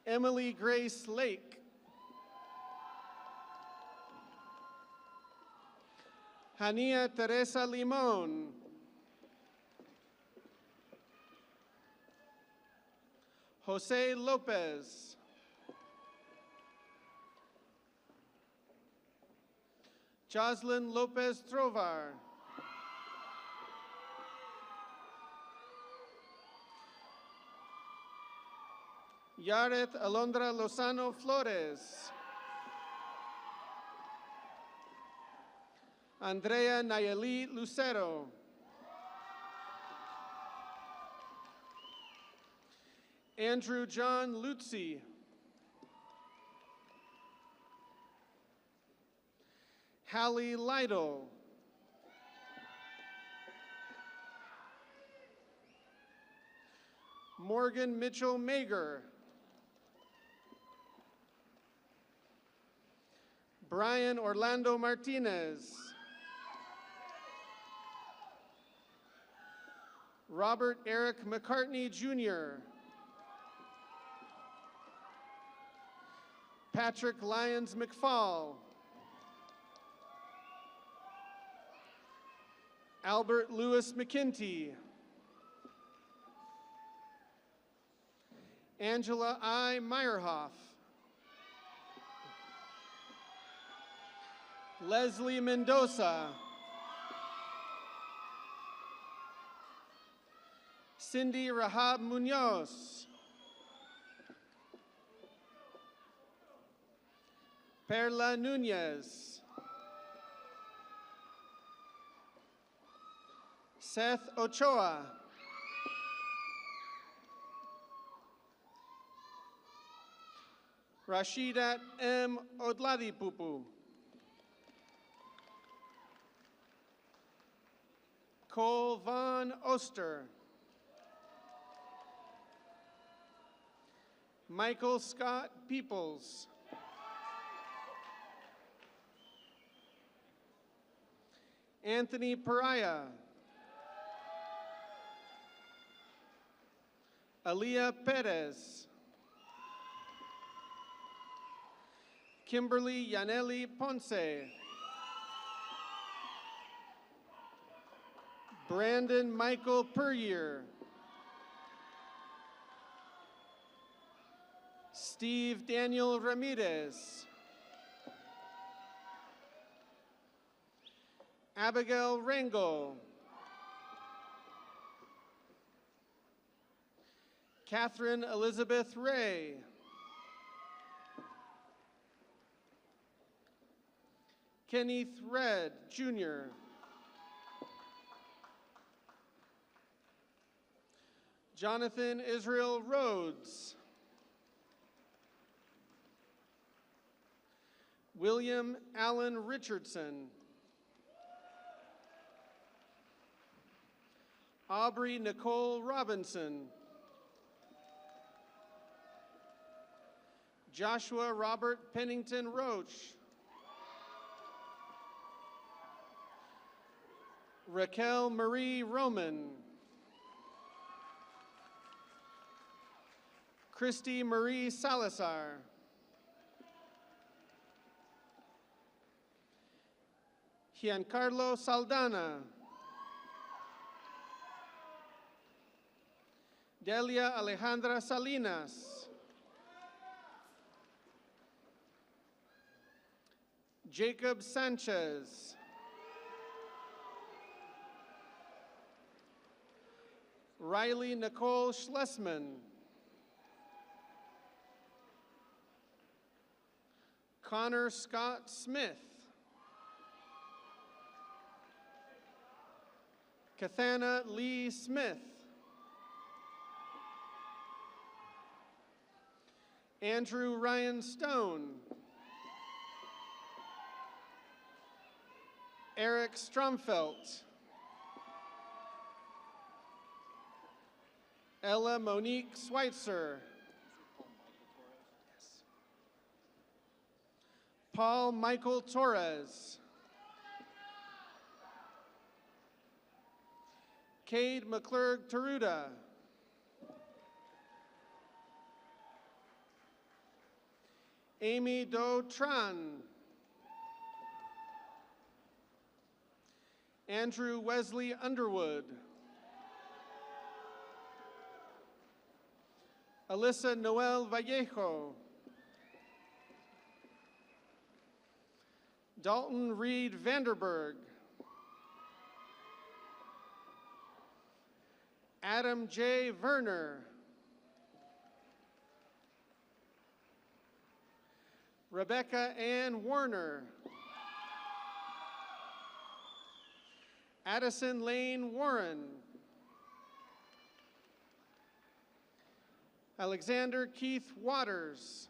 Emily Grace Lake. Hania Teresa Limon. Jose Lopez. Jocelyn Lopez Trovar. Yareth Alondra Lozano Flores. Andrea Nayeli Lucero. Andrew John Lutzi. Hallie Lytle. Morgan Mitchell Mager. Brian Orlando Martinez. Robert Eric McCartney, Jr. Patrick Lyons McFall. Albert Lewis McKinty. Angela I. Meyerhoff. Leslie Mendoza. Cindy Rahab Munoz. Perla Nunez. Seth Ochoa. Rashidat M. Odladipupu. Cole Von Oster. Michael Scott Peoples. Anthony Pariah. Aaliyah Perez. Kimberly Yaneli Ponce. Brandon Michael Puryear. Steve Daniel Ramirez. Abigail Rango. Catherine Elizabeth Ray. Kenneth Red, Jr. Jonathan Israel Rhodes. William Allen Richardson. Aubrey Nicole Robinson. Joshua Robert Pennington Roach. Raquel Marie Roman. Christy Marie Salazar. Giancarlo Saldana. Delia Alejandra Salinas. Jacob Sanchez. Riley Nicole Schlesman. Connor Scott Smith. Kathana Lee Smith. Andrew Ryan Stone. Eric Stromfelt. Ella Monique Schweitzer. Paul Michael Torres. Cade McClurg Taruda. Amy Do Tran. Andrew Wesley Underwood. Alyssa Noel Vallejo. Dalton Reed Vanderberg. Adam J. Werner. Rebecca Ann Warner. Addison Lane Warren. Alexander Keith Waters.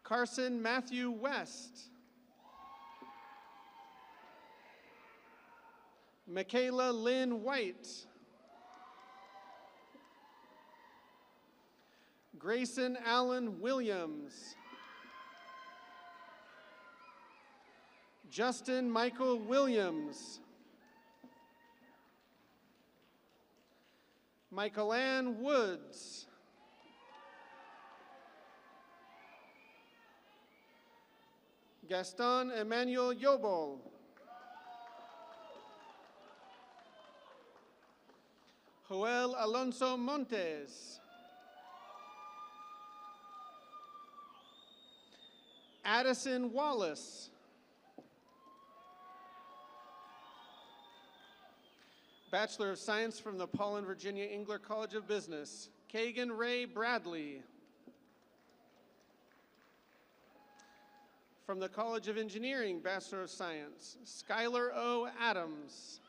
Carson Matthew West. Michaela Lynn White. Grayson Allen Williams. Justin Michael Williams. Michael Ann Woods. Gaston Emmanuel Yobol. Joel Alonso Montes. Addison Wallace. Bachelor of Science from the Paul and Virginia Engler College of Business, Kagan Ray Bradley. From the College of Engineering, Bachelor of Science, Skylar O. Adams.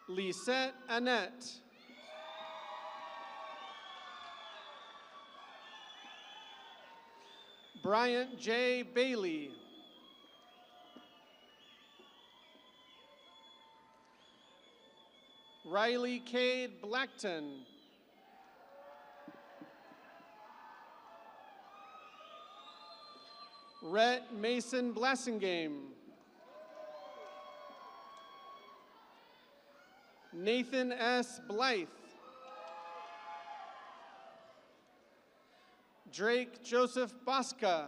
Lisette Annette. Bryant J. Bailey. Riley Cade Blackton. Rhett Mason Blassingame. Nathan S. Blythe. Drake Joseph Bosca.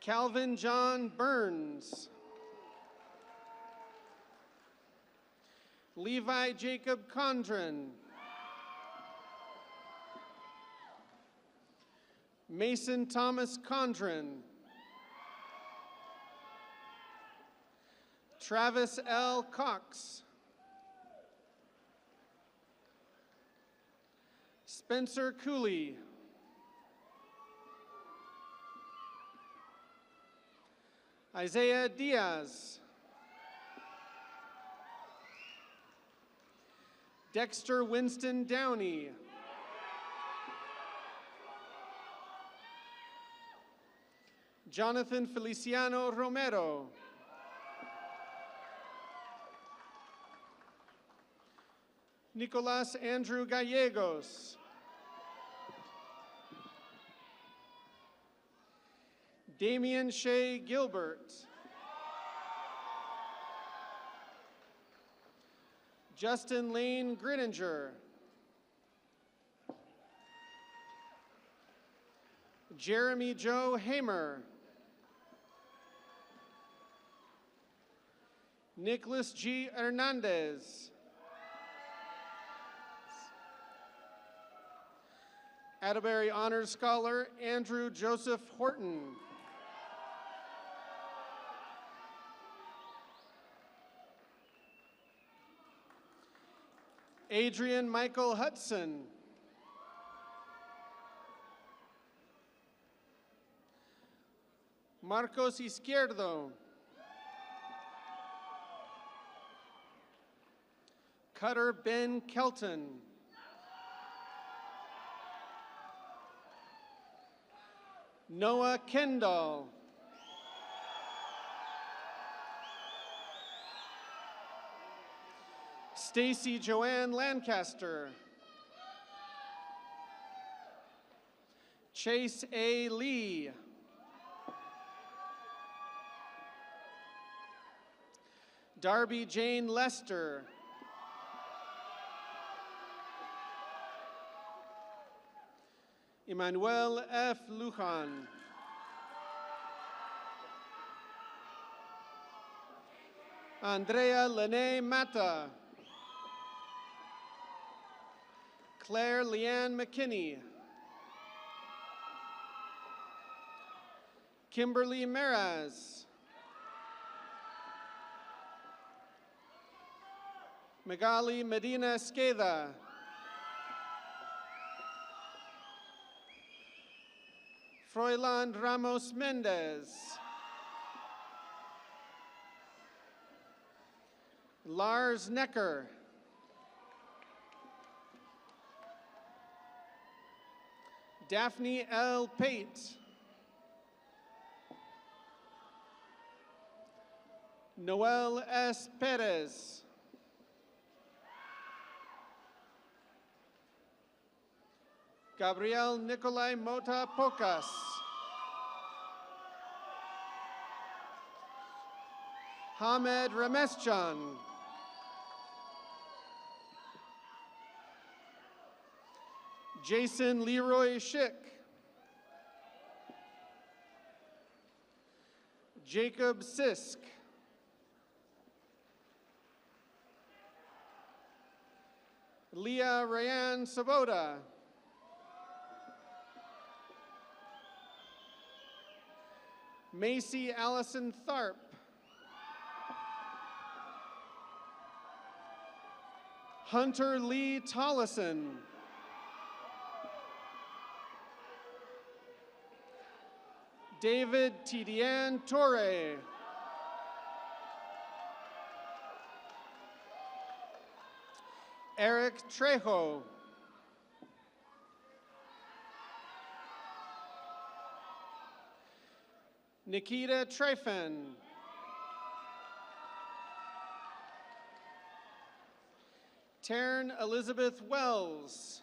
Calvin John Burns. Levi Jacob Condren. Mason Thomas Condren. Travis L. Cox. Spencer Cooley. Isaiah Diaz. Dexter Winston Downey. Jonathan Feliciano Romero. Nicolas Andrew Gallegos. Damian Shea Gilbert. Justin Lane Grittinger. Jeremy Joe Hamer. Nicholas G. Hernandez. Atterbury Honors Scholar Andrew Joseph Horton. Adrian Michael Hudson. Marcos Izquierdo. Cutter Ben Kelton. Noah Kendall. Stacy Joanne Lancaster. Chase A. Lee. Darby Jane Lester. Emmanuel F. Lujan. Andrea Lene Mata. Claire Leanne McKinney. Kimberly Meraz. Magali Medina Esqueda. Froilan Ramos Mendez. Lars Necker. Daphne L. Pate. Noel S. Perez. Gabriel Nicolai Mota Pocas. Hamed Rameschan. Jason Leroy Schick. Jacob Sisk. Leah Rayanne Saboda. Macy Allison Tharp. Hunter Lee Tollison. David Tidiane Torre. Eric Trejo. Nikita Trefan. Taryn Elizabeth Wells.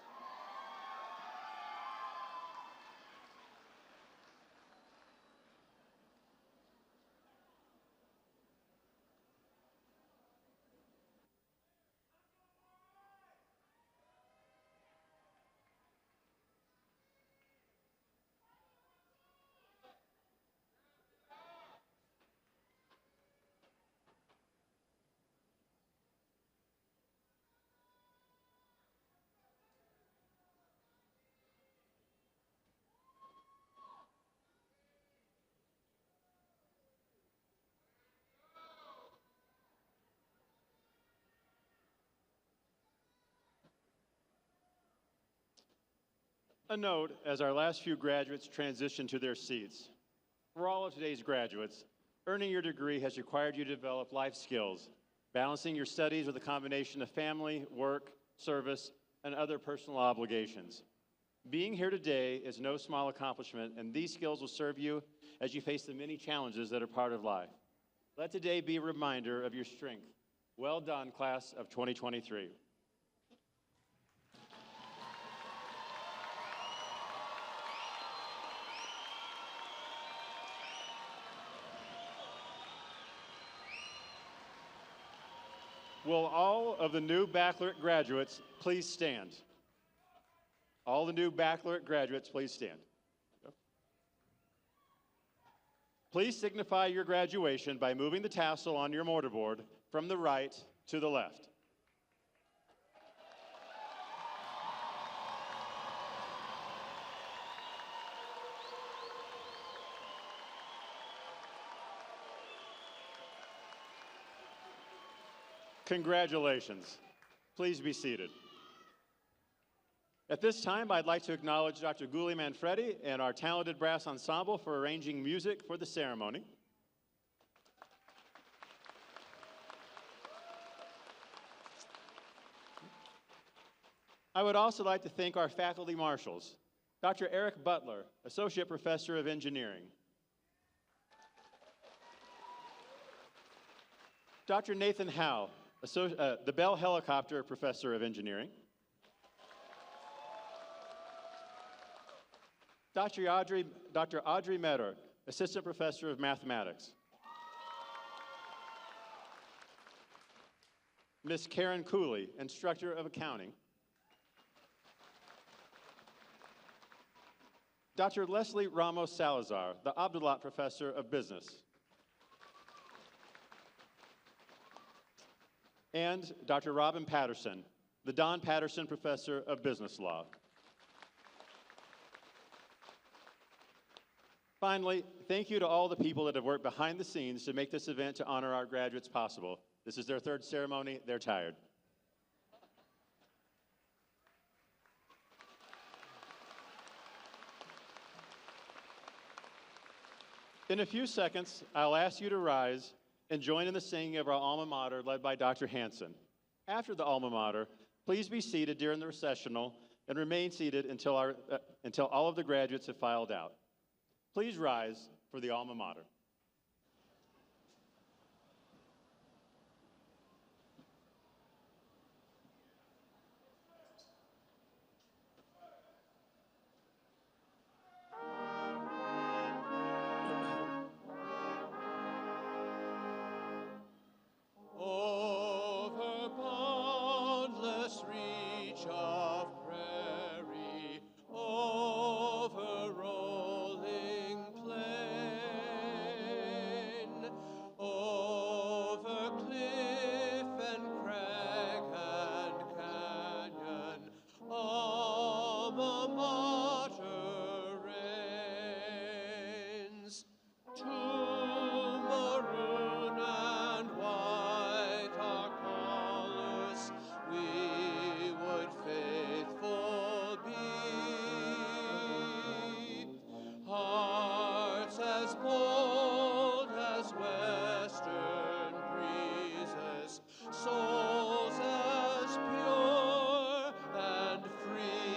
A note as our last few graduates transition to their seats. For all of today's graduates, earning your degree has required you to develop life skills, balancing your studies with a combination of family, work, service, and other personal obligations. Being here today is no small accomplishment, and these skills will serve you as you face the many challenges that are part of life. Let today be a reminder of your strength. Well done, class of 2023. Will all of the new baccalaureate graduates please stand? All the new baccalaureate graduates, please stand. Please signify your graduation by moving the tassel on your mortarboard from the right to the left. Congratulations. Please be seated. At this time, I'd like to acknowledge Dr. Guli Manfredi and our talented brass ensemble for arranging music for the ceremony. I would also like to thank our faculty marshals, Dr. Eric Butler, Associate Professor of Engineering, Dr. Nathan Howe, the Bell Helicopter Professor of Engineering, Dr. Audrey Metter, Assistant Professor of Mathematics, Ms. Karen Cooley, Instructor of Accounting, Dr. Leslie Ramos Salazar, the Abdullah Professor of Business, and Dr. Robin Patterson, the Don Patterson Professor of Business Law. Finally, thank you to all the people that have worked behind the scenes to make this event to honor our graduates possible. This is their third ceremony. They're tired. In a few seconds, I'll ask you to rise and join in the singing of our alma mater led by Dr. Hanson. After the alma mater, please be seated during the recessional and remain seated until all of the graduates have filed out. Please rise for the alma mater. Over boundless reach of prairie, over rolling plain, over cliff and crag and canyon, alma mater reigns. To maroon and white our colors we would faithful be. Hearts as bold as western breezes, souls as pure and free.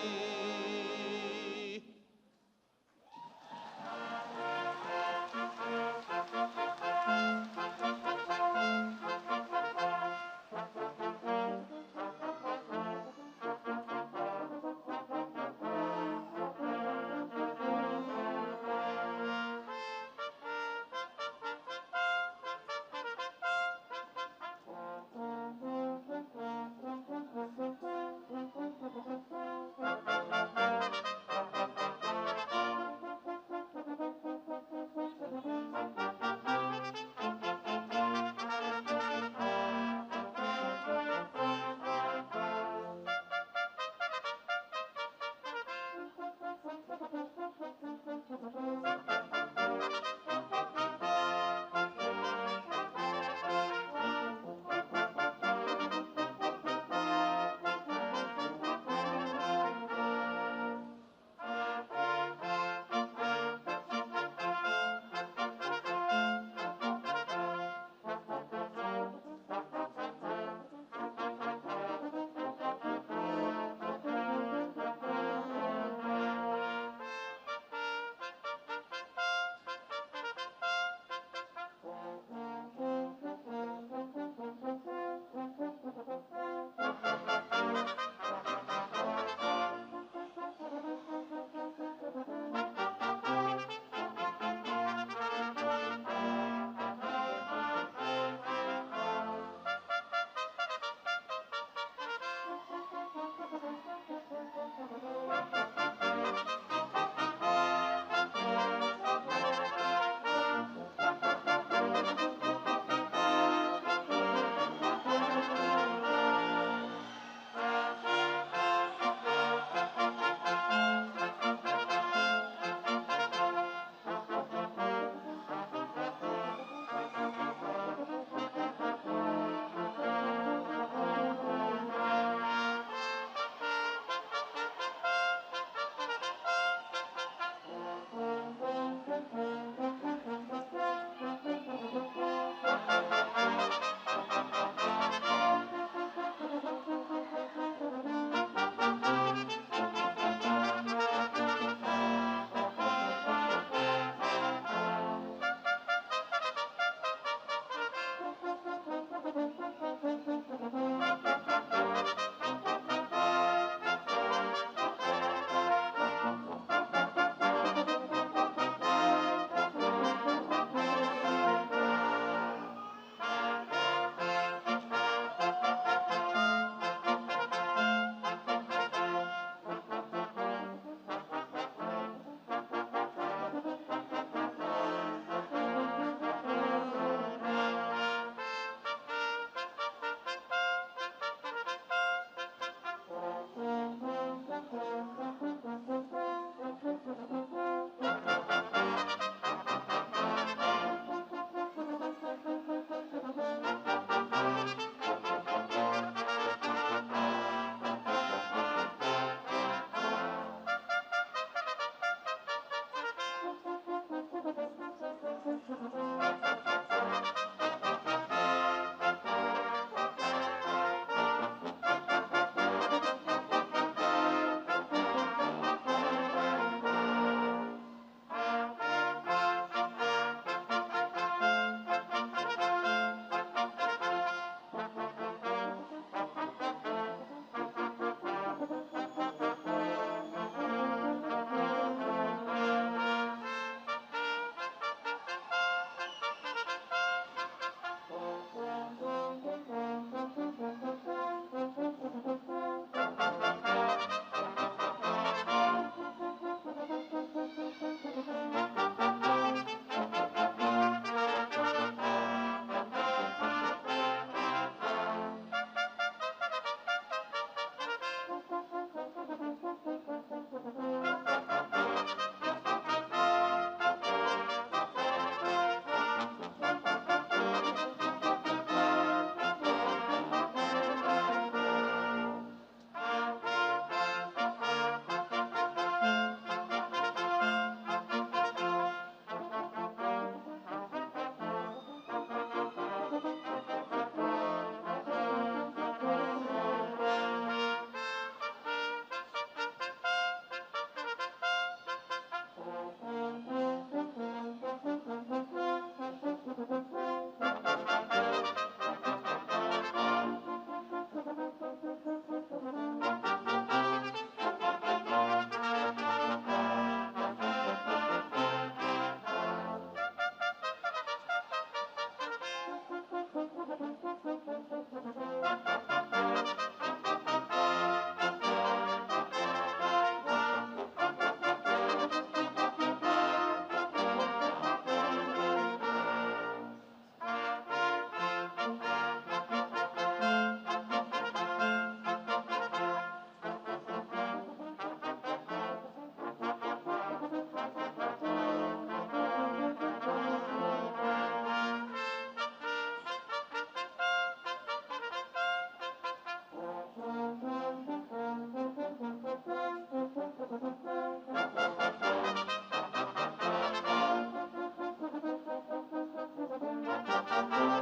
Thank you.